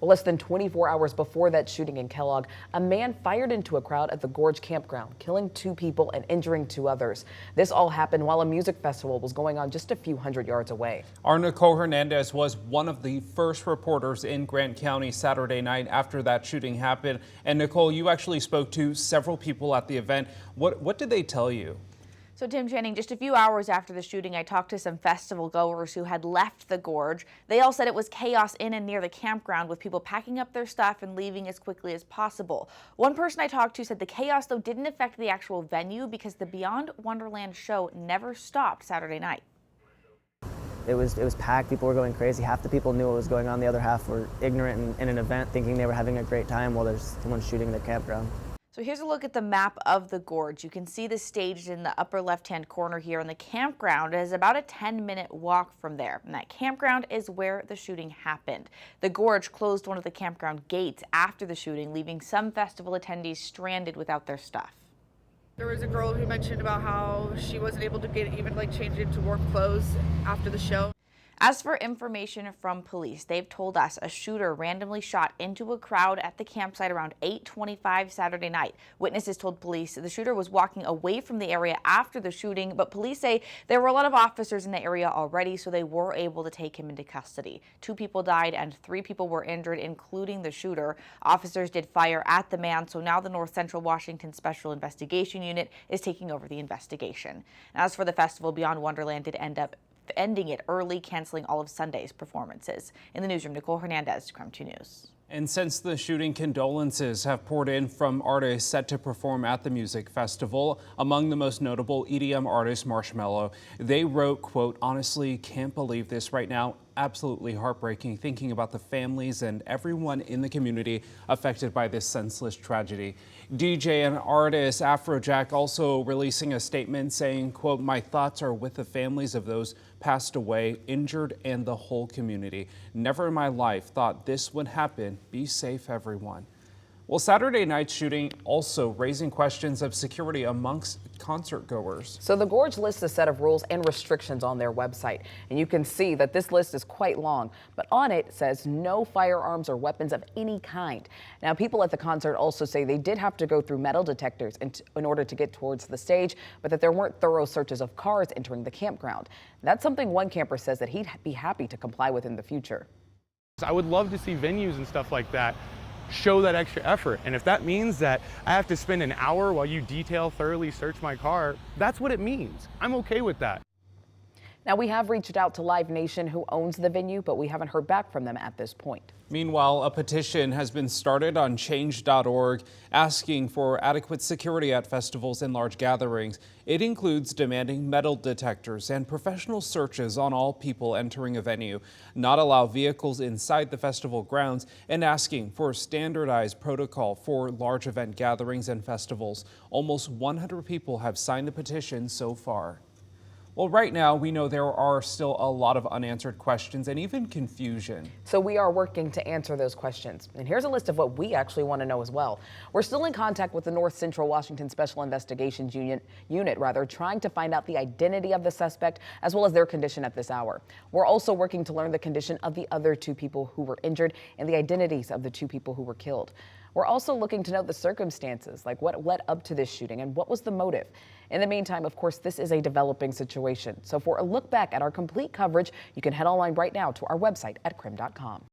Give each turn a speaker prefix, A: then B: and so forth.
A: Well, less than 24 hours before that shooting in Kellogg, a man fired into a crowd at the Gorge campground, killing 2 people and injuring 2 others. This all happened while a music festival was going on just a few hundred yards away.
B: Our Nicole Hernandez was one of the first reporters in Grant County Saturday night after that shooting happened. And Nicole, you actually spoke to several people at the event. What did they tell you?
C: So Tim Channing, just a few hours after the shooting, I talked to some festival goers who had left the gorge. They all said it was chaos in and near the campground, with people packing up their stuff and leaving as quickly as possible. One person I talked to said the chaos, though, didn't affect the actual venue because the Beyond Wonderland show never stopped Saturday night.
D: It was packed. People were going crazy. Half the people knew what was going on. The other half were ignorant in an event, thinking they were having a great time while there's someone shooting in the campground.
C: So here's a look at the map of the gorge. You can see the stage in the upper left-hand corner here, and the campground is about a 10-minute walk from there. And that campground is where the shooting happened. The gorge closed one of the campground gates after the shooting, leaving some festival attendees stranded without their stuff.
E: There was a girl who mentioned about how she wasn't able to get even change into warm clothes after the show.
C: As for information from police, they've told us a shooter randomly shot into a crowd at the campsite around 8:25 Saturday night. Witnesses told police the shooter was walking away from the area after the shooting, but police say there were a lot of officers in the area already, so they were able to take him into custody. 2 people died and 3 people were injured, including the shooter. Officers did fire at the man, so now the North Central Washington Special Investigation Unit is taking over the investigation. As for the festival, Beyond Wonderland did end up ending it early, canceling all of Sunday's performances. In the newsroom, Nicole Hernandez, KREM 2 News.
B: And since the shooting, condolences have poured in from artists set to perform at the music festival. Among the most notable, EDM artist Marshmello. They wrote, quote, "Honestly, can't believe this right now. Absolutely heartbreaking thinking about the families and everyone in the community affected by this senseless tragedy." DJ and artist Afrojack also releasing a statement saying, quote, "My thoughts are with the families of those passed away, injured, and the whole community. Never in my life thought this would happen. Be safe, everyone." Well, Saturday night's shooting also raising questions of security amongst concert goers.
A: So the Gorge lists a set of rules and restrictions on their website, and you can see that this list is quite long, but on it says no firearms or weapons of any kind. Now, people at the concert also say they did have to go through metal detectors in order to get towards the stage, but that there weren't thorough searches of cars entering the campground. That's something one camper says that he'd be happy to comply with in the future.
F: I would love to see venues and stuff like that show that extra effort. And if that means that I have to spend an hour while you thoroughly search my car, that's what it means. I'm okay with that.
A: Now, we have reached out to Live Nation, who owns the venue, but we haven't heard back from them at this point.
B: Meanwhile, a petition has been started on change.org asking for adequate security at festivals and large gatherings. It includes demanding metal detectors and professional searches on all people entering a venue, not allow vehicles inside the festival grounds, and asking for a standardized protocol for large event gatherings and festivals. Almost 100 people have signed the petition so far. Well, right now, we know there are still a lot of unanswered questions and even confusion.
A: So we are working to answer those questions. And here's a list of what we actually want to know as well. We're still in contact with the North Central Washington Special Investigations Unit, trying to find out the identity of the suspect as well as their condition at this hour. We're also working to learn the condition of the other 2 people who were injured and the identities of the 2 people who were killed. We're also looking to know the circumstances, like what led up to this shooting and what was the motive. In the meantime, of course, this is a developing situation. So for a look back at our complete coverage, you can head online right now to our website at krem.com.